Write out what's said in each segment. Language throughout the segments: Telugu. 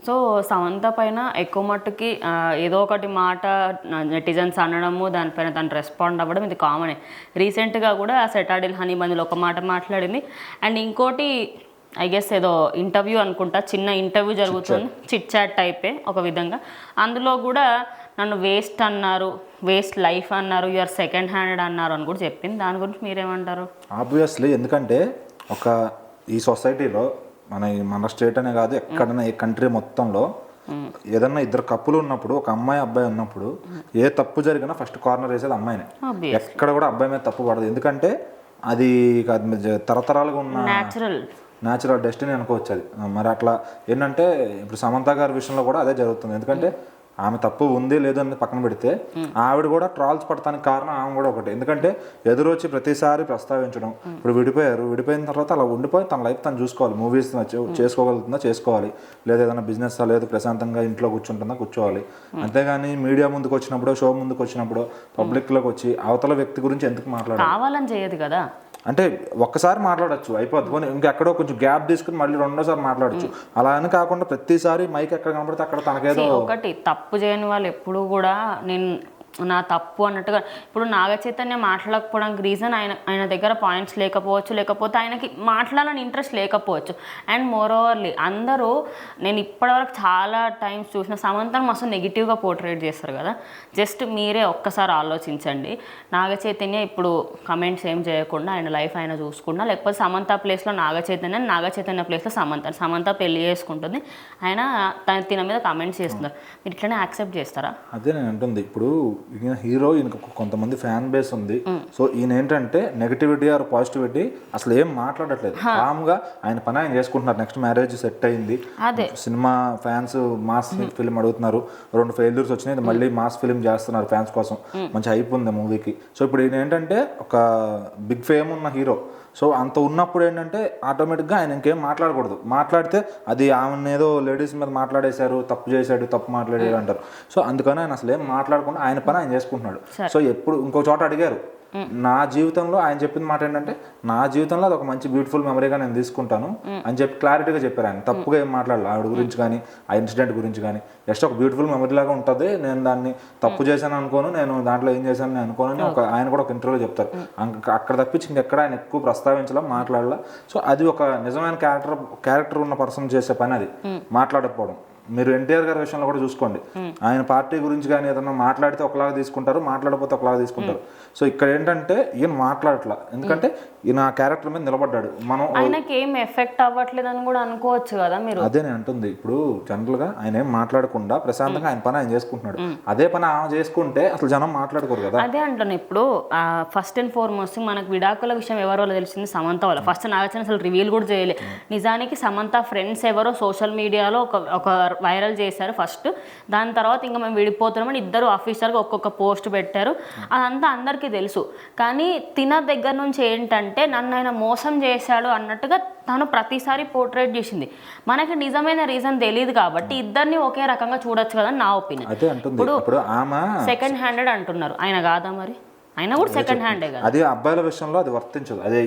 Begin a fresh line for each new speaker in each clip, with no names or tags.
సో సమంత పైన ఎక్కువ మట్టుకి ఏదో ఒకటి మాట నెటిజన్స్ అనడము, దానిపైన తను రెస్పాండ్ అవ్వడం ఇది కామనే. రీసెంట్గా కూడా సెటాడిల్ హనీ బందిలో ఒక మాట మాట్లాడింది. అండ్ ఇంకోటి ఐ గెస్ ఏదో ఇంటర్వ్యూ అనుకుంటా, చిన్న ఇంటర్వ్యూ జరుగుతుంది, చిట్ చాట్ టైపే ఒక విధంగా. అందులో కూడా నన్ను వేస్ట్ అన్నారు, వేస్ట్ లైఫ్ అన్నారు, యూఆర్ సెకండ్ హ్యాండెడ్ అన్నారు అని కూడా చెప్పింది. దాని గురించి మీరేమంటారు?
ఆబ్వియస్లీ, ఎందుకంటే ఈ సొసైటీలో మన స్టేట్ అనే కాదు, ఎక్కడైనా ఏ కంట్రీ మొత్తంలో ఏదన్నా ఇద్దరు కప్పులు ఉన్నప్పుడు, ఒక అమ్మాయి అబ్బాయి ఉన్నప్పుడు ఏ తప్పు జరిగినా ఫస్ట్ కార్నర్ వేసేది అమ్మాయినే. ఎక్కడ కూడా అబ్బాయి మీద తప్పు పడదు, ఎందుకంటే అది తరతరాలుగా ఉన్న న్యాచురల్ డెస్టినీ అనుకోవచ్చు అది. మరి అట్లా ఏంటంటే ఇప్పుడు సమంత గారి విషయంలో కూడా అదే జరుగుతుంది. ఎందుకంటే ఆమె తప్పు ఉంది లేదు అని పక్కన పెడితే ఆవిడ కూడా ట్రాల్స్ పడటానికి కారణం ఆమె కూడా ఒకటి. ఎందుకంటే ఎదురొచ్చి ప్రతిసారి ప్రస్తావించడం. ఇప్పుడు విడిపోయిన తర్వాత అలా ఉండిపోయి తన లైఫ్ తను చూసుకోవాలి. మూవీస్ చేసుకోగలుగుతుందా చేసుకోవాలి, లేదా ఏదైనా బిజినెస్ లేదు ప్రశాంతంగా ఇంట్లో కూర్చోవాలి. అంతేగాని మీడియా ముందుకు వచ్చినప్పుడు, షో ముందుకు వచ్చినప్పుడు, పబ్లిక్లోకి వచ్చి అవతల వ్యక్తి గురించి ఎందుకు మాట్లాడాలి?
కావాలని చేయదు కదా.
అంటే ఒక్కసారి మాట్లాడచ్చు అయిపోద్ది, ఇంకెక్కడో కొంచెం గ్యాప్ తీసుకుని మళ్ళీ రెండోసారి మాట్లాడచ్చు. అలా అని కాకుండా ప్రతిసారి మైక్ ఎక్కడ కనబడితే అక్కడ తనకేదో
ఒకటి తప్పు చేయని వాళ్ళు ఎప్పుడు కూడా నేను నా తప్పు అన్నట్టుగా. ఇప్పుడు నాగ చైతన్య మాట్లాడకపోవడానికి రీజన్ ఆయన దగ్గర పాయింట్స్ లేకపోవచ్చు, లేకపోతే ఆయనకి మాట్లాడాలని ఇంట్రెస్ట్ లేకపోవచ్చు. అండ్ మోర్ ఓవర్లీ అందరూ, నేను ఇప్పటివరకు చాలా టైమ్స్ చూసిన సమంతను మస్తు నెగిటివ్గా పోర్ట్రేట్ చేస్తారు కదా. జస్ట్ మీరే ఒక్కసారి ఆలోచించండి. నాగ చైతన్య ఇప్పుడు కమెంట్స్ ఏం చేయకుండా ఆయన లైఫ్ ఆయన చూసుకున్నా, లేకపోతే సమంత ప్లేస్లో నాగ చైతన్య ప్లేస్లో సమంత పెళ్లి చేసుకుంటుంది, ఆయన తిన మీద కమెంట్స్ చేస్తున్నారు. మీరు ఇట్లనే యాక్సెప్ట్ చేస్తారా?
అదే నేను అంటుంది. ఇప్పుడు ఈయన హీరో, ఈయనకు కొంతమంది ఫ్యాన్ బేస్ ఉంది. సో ఈయన ఏంటంటే నెగిటివిటీ ఆర్ పాజిటివిటీ అసలు ఏం మాట్లాడట్లేదు, కామ్గా ఆయన పని ఆయన చేసుకుంటున్నారు. నెక్స్ట్ మ్యారేజ్ సెట్ అయింది, సినిమా ఫ్యాన్స్ మాస్ ఫిల్మ్ అడుగుతున్నారు, 2 ఫెయిల్యూర్స్ వచ్చినాయి, మళ్ళీ మాస్ ఫిల్మ్ చేస్తున్నారు ఫ్యాన్స్ కోసం, మంచి హైప్ ఉంది మూవీకి. సో ఇప్పుడు ఈయన ఏంటంటే ఒక బిగ్ ఫేమ్ ఉన్న హీరో. సో అంత ఉన్నప్పుడు ఏంటంటే ఆటోమేటిక్గా ఆయన ఇంకేం మాట్లాడకూడదు. మాట్లాడితే అది ఆమెను ఏదో లేడీస్ మీద మాట్లాడేశారు, తప్పు మాట్లాడారు అంటారు. సో అందుకని ఆయన అసలు ఏం మాట్లాడకుండా ఆయన పని ఆయన చేసుకుంటున్నాడు. సో ఎప్పుడు ఇంకో చోట అడిగారు, నా జీవితంలో ఆయన చెప్పిన మాట ఏంటంటే, నా జీవితంలో అది ఒక మంచి బ్యూటిఫుల్ మెమరీగా నేను తీసుకుంటాను అని చెప్పి క్లారిటీగా చెప్పారు. ఆయన తప్పుగా ఏం మాట్లాడాలి ఆవిడ గురించి కానీ, ఆ ఇన్సిడెంట్ గురించి కానీ. జస్ట్ ఒక బ్యూటిఫుల్ మెమరీ లాగా ఉంటుంది, నేను దాన్ని తప్పు చేశాను అనుకోను, నేను దాంట్లో ఏం చేశాను నేను అనుకోను ఆయన కూడా ఒక ఇంటర్వ్యూలో చెప్తారు. అక్కడ తప్పించి ఇంకెక్కడ ఆయన ఎక్కువ ప్రస్తావించలా, మాట్లాడాల. సో అది ఒక నిజమైన క్యారెక్టర్ ఉన్న పర్సన్ చేసే పని, అది మాట్లాడకపోవడం. మీరు ఎన్టీఆర్ గారి విషయంలో కూడా చూసుకోండి, ఆయన పార్టీ గురించి కానీ ఏదన్నా మాట్లాడితే ఒకలాగా తీసుకుంటారు, మాట్లాడకపోతే ఒకలాగా తీసుకుంటారు. సో ఇక్కడ ఏంటంటే ఈయన మాట్లాడట్లా, ఎందుకంటే ఈయన క్యారెక్టర్ మీద నిలబడ్డాడు. మనం
ఆయనకి ఏం ఎఫెక్ట్ అవ్వట్లేదు అని కూడా అనుకోవచ్చు కదా మీరు.
అదే నేను అంటుంది. ఇప్పుడు జనరల్ గా ఆయన ఏం మాట్లాడకుండా ప్రశాంతంగా ఆయన పని ఆయన చేసుకుంటున్నాడు. అదే పని ఆమె చేసుకుంటే అసలు జనం మాట్లాడుకోరు కదా.
అదే అంటున్నాను. ఇప్పుడు ఫస్ట్ అండ్ ఫార్మోస్ట్ మనకు విడాకుల విషయం ఎవరో తెలిసింది సమంత వల్ల. ఫస్ట్ నాగచైతన్య అసలు రివీల్ కూడా చేయలే. నిజానికి సమంత ఫ్రెండ్స్ ఎవరో సోషల్ మీడియాలో ఒక వైరల్ చేశారు ఫస్ట్. దాని తర్వాత ఇంకా మేము విడిపోతున్నామని ఇద్దరు ఆఫీసర్గా ఒక్కొక్క పోస్ట్ పెట్టారు. అదంతా అందరికీ తెలుసు. కానీ తిన దగ్గర నుంచి ఏంటంటే నన్ను ఆయన మోసం చేశాడు అన్నట్టుగా తను ప్రతిసారి పోర్ట్రేట్ చేసింది. మనకి నిజమైన రీజన్ తెలియదు కాబట్టి ఇద్దరిని ఒకే రకంగా చూడొచ్చు కదా నా ఒపీనియన్.
ఇప్పుడు
సెకండ్ హ్యాండెడ్ అంటున్నారు, ఆయన కాదా మరి? అయినా కూడా సెకండ్ హ్యాండే కదా.
అది అబ్బాయిల విషయంలో అది వర్తించదు. అదే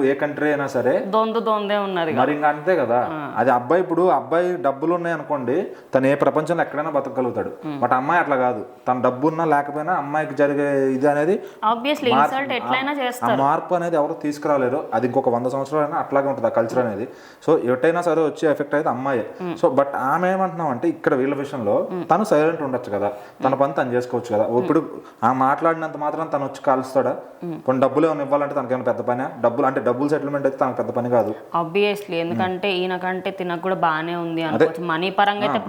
ఏ కంట్రీ అయినా సరే
దొందే ఉన్నది
మరి, ఇంకా అంతే కదా. అది అబ్బాయి, ఇప్పుడు అబ్బాయి డబ్బులు ఉన్నాయి అనుకోండి, తను ఏ ప్రపంచంలో ఎక్కడైనా బతకగలుగుతాడు. బట్ అమ్మాయి అట్లా కాదు, తన డబ్బు ఉన్నా లేకపోయినా అమ్మాయికి జరిగే ఇది అనేది మార్పు అనేది ఎవరు తీసుకురాలేరు. అది ఇంకొక 100 సంవత్సరాలైనా అట్లాగే ఉంటుంది ఆ కల్చర్ అనేది. సో ఎటైనా సరే వచ్చే ఎఫెక్ట్ అయితే అమ్మాయి. సో బట్ ఆమె ఏమంటున్నాం అంటే ఇక్కడ వీళ్ళ విషయంలో తను సైలెంట్ ఉండొచ్చు కదా, తన పని తను చేసుకోవచ్చు కదా. ఇప్పుడు ఆ మాట్లాడినంత మాత్రం తను వచ్చి కాలుస్తాడా? కొన్ని డబ్బులు ఏమైనా ఇవ్వాలంటే తనకేమైనా పెద్ద పని? డబ్బులు సెటిల్మెంట్ అయితే తనకు పెద్ద పని కాదు
ఆబ్వియస్లీ. ఎందుకంటే ఈయనకంటే తినకు కూడా బాగానే ఉంది అనుకోవచ్చు. మనీ పరంగా అయితే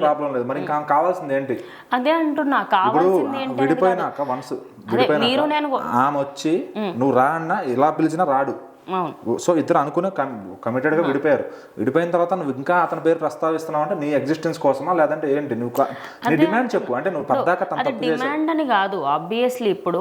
ప్రాబ్లం లేదు. మరి ఇంకా కావాల్సింది ఏంటి?
అదే అంటున్నా, కావాల్సింది ఏంటి?
విడిపోయినాక వన్స్ ఆమె వచ్చి నువ్వు రా అన్నా ఇలా పిలిచినా రాడు. సో ఇద్దరు అనుకునే కమిటెడ్గా విడిపోయిన తర్వాత నువ్వు ఇంకా అతని పేరు ప్రస్తావిస్తున్నావు అంటే నీ ఎగ్జిస్టెన్స్ కోసమా, లేదంటే ఏంటి? నీ డిమాండ్ చెప్పు. అంటే నువ్వు పద్దాక
డిమాండ్ అని కాదు. ఆబ్వియస్లీ ఇప్పుడు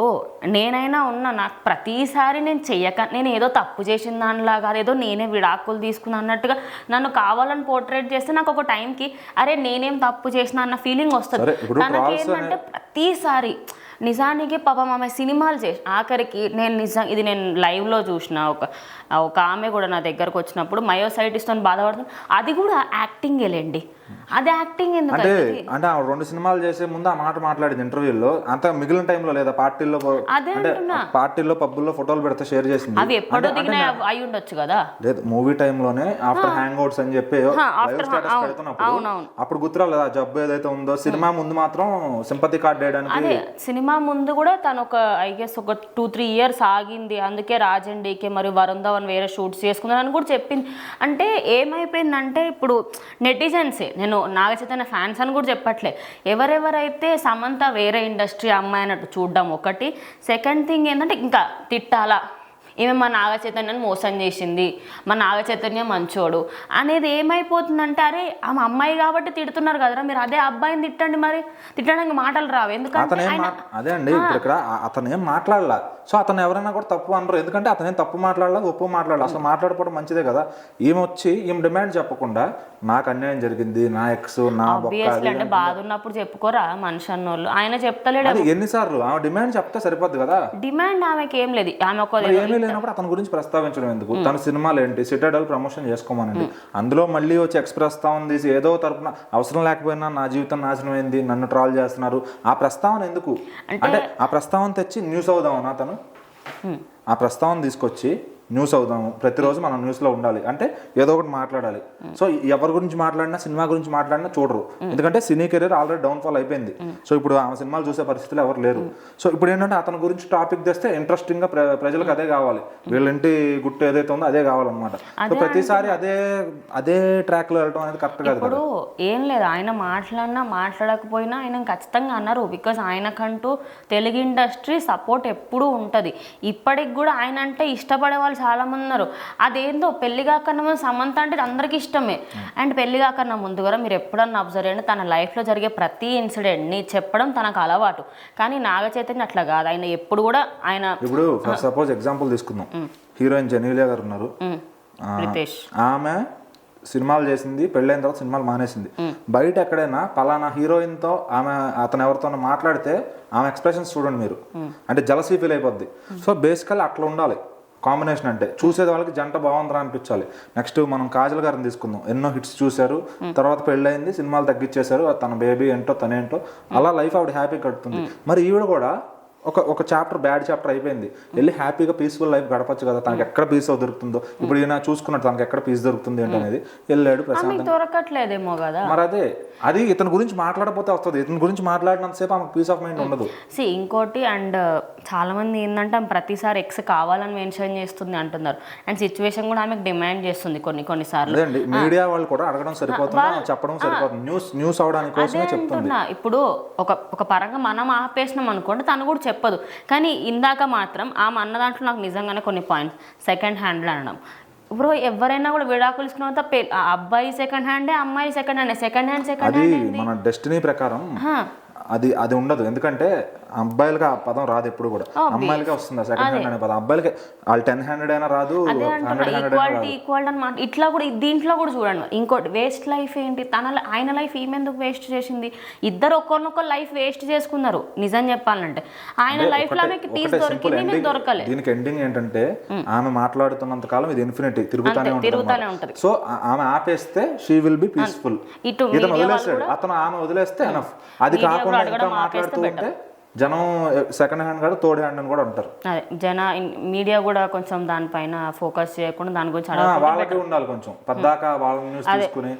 నేనైనా ఉన్నా, నాకు ప్రతిసారి నేను ఏదో తప్పు చేసిన దానిలాగా, అదేదో నేనే విడాకులు తీసుకున్నా అన్నట్టుగా నన్ను కావాలని పోర్ట్రేట్ చేస్తే నాకు ఒక టైంకి అరే నేనేం తప్పు చేసిన అన్న ఫీలింగ్ వస్తుంది. తనకేంటంటే ప్రతిసారి నిజానికి పాపం ఆమె సినిమాలు చేసి ఆఖరికి ఇది నేను లైవ్లో చూసిన ఒక ఆమె కూడా నా దగ్గరకు వచ్చినప్పుడు మయోసైటిస్తో బాధపడుతుంది. అది కూడా యాక్టింగ్ వెళ్ళండి. అది యాక్టింగ్ ఎందుకు
అంటే అంటే ఆ 2 సినిమాలు చేసే ముందు ఆ మాట మాట్లాడింది ఇంటర్వ్యూలో, అంత మిగిలిన టైంలో లేదా పార్టీల్లో
అదే
అంటే పార్టీల్లో పబ్బుల్లో ఫోటోలు పెడితే షేర్ చేసింది.
అవి ఎప్పుడో దిగినా అయి ఉండొచ్చు కదా.
లేదు మూవీ టైంలోనే ఆఫ్టర్ హ్యాంగ్ అవుట్స్ అని చెప్పి లైవ్ స్టేటస్ పెడుతున్నప్పుడు అప్పుడు గుర్తురాలేదు ఆ జబ్బు ఏదైతే ఉందో. సినిమా ముందు మాత్రం సింపతి కార్డ్ వేయడానికి,
అదే సినిమా ముందు కూడా తను ఒక ఐ గెస్ ఒక 2-3 years ఆగింది, అందుకే రాజన్ డీకే మరియు వరుణ్ ధవన్ వేరే షూట్స్ చేసుకుందని కూడా చెప్పింది. అంటే ఏమైపోయిందంటే ఇప్పుడు నెటిజన్సే, నేను నాగ చైతన్య ఫ్యాన్స్ అని కూడా చెప్పట్లే, ఎవరెవరైతే సమంత వేరే ఇండస్ట్రీ అమ్మాయి అన్నట్టు చూడడం ఒకటి. సెకండ్ థింగ్ ఏంటంటే ఇంకా తిట్టాలా, ఈమె మా నాగ చైతన్యాన్ని మోసం చేసింది, మా నాగ చైతన్య మంచోడు అనేది ఏమైపోతుందంటే, అరే ఆమె అమ్మాయి కాబట్టి తిడుతున్నారు కదరా, మీరు అదే అబ్బాయిని తిట్టండి, మరి తిట్టడానికి మాటలు రావు. ఎందుకంటే
అదే అండి ఇప్పుడు ఇక్కడ అతను ఏం మాట్లాడలా, సో అతను ఎవరైనా కూడా తప్పు అనరు, ఎందుకంటే అతను ఏం తప్పు మాట్లాడలేదు, ఒప్పు మాట్లాడాలి, అసలు మాట్లాడుకోవడం మంచిదే కదా. ఈమె డిమాండ్ చెప్పకుండా నాకు అన్యాయం జరిగింది, నా ఎక్స్ నా
అంటే బాధ ఉన్నప్పుడు చెప్పుకోరా మనిషి అన్నోళ్ళు, ఆయన చెప్తలేడు.
ఎన్నిసార్లు ఆమె డిమాండ్ చెప్తే సరిపోద్ది కదా.
డిమాండ్ ఆమెకి ఏం లేదు, ఆమె ఒక
లేనప్పుడు అతని గురించి ప్రస్తావించడం ఎందుకు? తన సినిమాలు ఏంటి, సిటాడల్ ప్రమోషన్ చేసుకోమనండి, అందులో మళ్ళీ వచ్చి ఎక్స్ ప్రస్తావన తీసి ఏదో తరపున అవసరం లేకపోయినా నా జీవితం నాశనం అయింది, నన్ను ట్రాల్ చేస్తున్నారు, ఆ ప్రస్తావన ఎందుకు? అంటే ఆ ప్రస్తావన తెచ్చి న్యూస్ అవుదామన్నా తను? ఆ ప్రస్తావన తీసుకొచ్చి న్యూస్ అవుదాము, ప్రతిరోజు మనం న్యూస్లో ఉండాలి అంటే ఏదో ఒకటి మాట్లాడాలి. సో ఎవరి గురించి మాట్లాడినా, సినిమా గురించి మాట్లాడినా చూడరు, ఎందుకంటే సినీ కెరీర్ ఆల్రెడీ డౌన్ఫాల్ అయిపోయింది. సో ఇప్పుడు ఆమె సినిమాలు చూసే పరిస్థితులు ఎవరు లేరు. సో ఇప్పుడు ఏంటంటే అతని గురించి టాపిక్ తెస్తే ఇంట్రెస్టింగ్గా ప్రజలకు అదే కావాలి, వీళ్ళింటి గుట్టు ఏదైతే ఉందో అదే కావాలన్నమాట. సో ప్రతిసారి అదే ట్రాక్లో వెళ్ళడం అనేది కరెక్ట్ కాదు.
ఇప్పుడు ఏం లేదు, ఆయన మాట్లాడకపోయినా ఆయన ఖచ్చితంగా అన్నారు, బికాజ్ ఆయనకంటూ తెలుగు ఇండస్ట్రీ సపోర్ట్ ఎప్పుడూ ఉంటుంది. ఇప్పటికి కూడా ఆయన అంటే ఇష్టపడే వాళ్ళు చాలా మంది ఉన్నారు. అదేందో పెళ్లి కాకన్నా ముందు సమంత అంటే అందరికీ ఇష్టమే. అండ్ పెళ్లి కాకన్నా ముందు కూడా మీరు ఎప్పుడన్నా అబ్జర్వ్ చేయండి, తన లైఫ్లో జరిగే ప్రతి ఇన్సిడెంట్ని చెప్పడం తనకు అలవాటు. కానీ నాగ చైతన్య అట్లా కాదు, ఆయన ఎప్పుడు కూడా ఆయన
ఇప్పుడు ఫర్ సపోజ్ ఎగ్జాంపుల్ తీసుకుందాం, హీరోయిన్ జెనీలియా గారు ఉన్నారు, ఆమె సినిమాలు చేసింది, పెళ్ళైన తర్వాత సినిమాలు మానేసింది. బయట ఎక్కడైనా పలానా హీరోయిన్తో అతను ఎవరితోనో మాట్లాడితే ఆమె ఎక్స్ప్రెషన్స్ చూడండి మీరు, అంటే జలసీ ఫీల్ అయిపోద్ది. సో బేసికల్లీ అట్లా ఉండాలి కాంబినేషన్, అంటే చూసేది వాళ్ళకి జంట బాగుందిరా అనిపించాలి. నెక్స్ట్ మనం కాజల్ గారిని తీసుకుందాం, ఎన్నో హిట్స్ చూశారు, తర్వాత పెళ్ళయింది, సినిమాలు తగ్గించేశారు, తన బేబీ ఏంటో తనేంటో అలా లైఫ్ ఆవిడ హ్యాపీ గడుపుతుంది. మరి ఈవిడ కూడా ఒక చాప్టర్ బ్యాడ్ చాప్టర్ అయిపోయింది, వెళ్ళి హ్యాపీగా పీస్ఫుల్ లైఫ్ గడపచ్చు కదా. తనకి ఎక్కడ పీస్ దొరుకుతుందో, ఇప్పుడు ఈయన చూసుకున్నాడు తనకి ఎక్కడ పీస్ దొరుకుతుంది ఏంటనేది, వెళ్ళాడు ప్రశాంతంగా.
దొరకట్లేదేమో కదా.
మరి అది ఇతని గురించి మాట్లాడకపోతే వస్తుంది, ఇతని గురించి మాట్లాడినంతసేపు ఆమెకు పీస్ ఆఫ్ మైండ్ ఉండదు.
ఇంకోటి అండ్ చాలా మంది ఏంటంటే ప్రతిసారి ఎక్స్ కావాలని మెన్షన్ చేస్తుంది అంటున్నారు, అండ్ సిచ్యువేషన్ కూడా ఆమెకు డిమాండ్ చేస్తుంది కొన్నిసార్లు.
అదేండి మీడియా వాళ్ళు కూడా అడగడం సరిపోతుంది, చెప్పడం సరిపోతుంది, న్యూస్ అవడానికి కోసమే చెప్తుంది.
ఇప్పుడు ఒక పరంగా మనం ఆపేసినాం అనుకోండి, తను కూడా చెప్పదు. కానీ ఇందాక మాత్రం ఆమె అన్న దాంట్లో నాకు నిజంగానే కొన్ని పాయింట్స్, సెకండ్ హ్యాండ్ అనడం. ఇప్పుడు ఎవరైనా కూడా విడాకులు ఇసుకున్న అబ్బాయి సెకండ్ హ్యాండే, అమ్మాయి సెకండ్ హ్యాండ్. సెకండ్ హ్యాండ్
మన డెస్టినీ ప్రకారం అది ఉండదు, ఎందుకంటే అబ్బాయిలకి ఆ పదం రాదు ఎప్పుడు కూడా, అమ్మాయిలకే వస్తుంది సెకండ్ హ్యాండ్ అనే పదం. అబ్బాయిలకి వాళ్ళు 10 హ్యాండెడ్ అయినా రాదు, 100 హ్యాండెడ్
ఈక్వాలిటీ అనమాట. ఇట్లా కూడా దీంట్లో కూడా చూడండి. ఇంకోటి వేస్ట్ లైఫ్ ఏంటి, ఆయన లైఫ్ ఈమెందుకు వేస్ట్ చేసింది? ఇద్దరు ఒకరినొకరు లైఫ్ వేస్ట్ చేసుకున్నారు నిజం చెప్పాలంటే. ఆయన లైఫ్ లో ఆమెకి పీస్ దొరికింది, మీకు దొరకలేదు.
దీనికి ఎండింగ్ ఏంటంటే ఆమె మాట్లాడుతున్నంత కాలం ఇది ఇన్ఫినిటీ తిరుగుతానే ఉంటుంది. సో ఆమె ఆపేస్తే షీ విల్ బి పీస్ఫుల్. ఇతను వదిలేస్తాడు, ఆమె వదిలేస్తే ఎనఫ్. అది కాకుండా ఇంకా మాట్లాడుతూ ఉంటే జనం సెకండ్ హ్యాండ్ కాదు థర్డ్ హ్యాండ్ అని కూడా అంటారు.
అదే మీడియా కూడా కొంచెం దానిపైన ఫోకస్ చేయకుండా దాని గురించి
వాళ్ళకి ఉండాలి కొంచెం పద్దాక వాళ్ళ న్యూస్ తీసుకుని